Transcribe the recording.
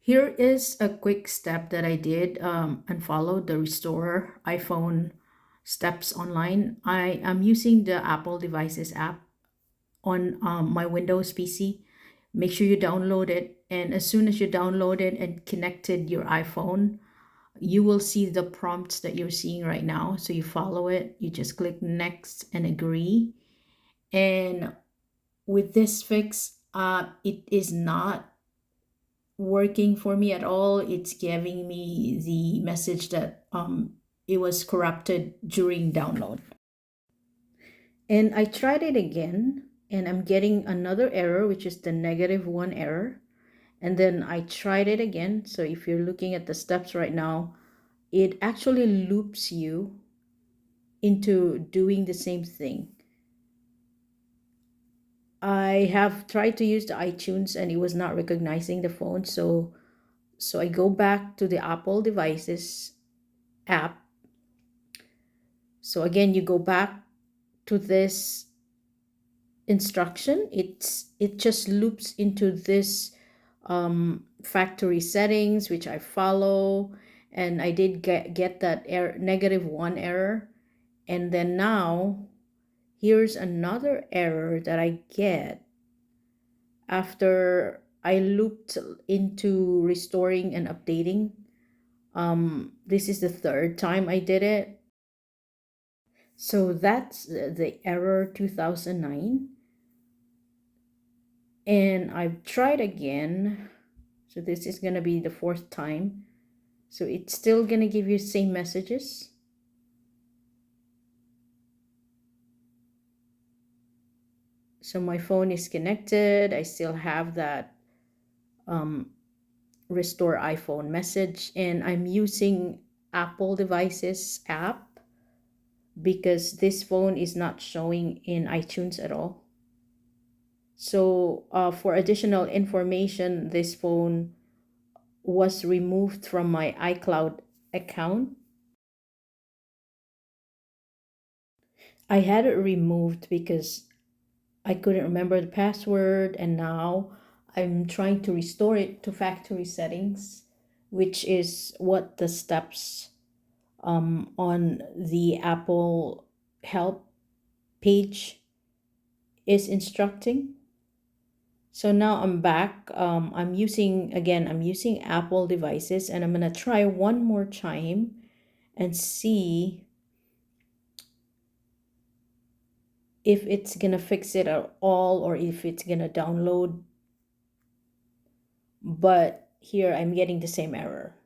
Here is a quick step that I did and followed the Restore iPhone steps online. I am using the Apple Devices app on my Windows PC. Make sure you download it. And as soon as you download it and connected your iPhone, you will see the prompts that you're seeing right now. So you follow it, you just click next and agree. And with this fix, it is not working for me at all. It's giving me the message that it was corrupted during download. And I tried it again and I'm getting another error, which is the -1 error. And then I tried it again. So if you're looking at the steps right now, it actually loops you into doing the same thing. I have tried to use the iTunes and it was not recognizing the phone. So I go back to the Apple Devices app. So again, you go back to this instruction. It just loops into this factory settings, which I follow, and I did get that error, -1 error. And then now here's another error that I get after I looped into restoring and updating. This is the third time I did it. So that's the error 2009. And I've tried again. So this is going to be the fourth time. So it's still going to give you same messages. So my phone is connected. I still have that restore iPhone message, and I'm using Apple Devices app because this phone is not showing in iTunes at all. So for additional information, this phone was removed from my iCloud account. I had it removed because I couldn't remember the password, and now I'm trying to restore it to factory settings, which is what the steps on the Apple help page is instructing. So now I'm back. I'm using Apple Devices, and I'm gonna try one more time and see if it's gonna fix it at all or if it's gonna download. But here I'm getting the same error.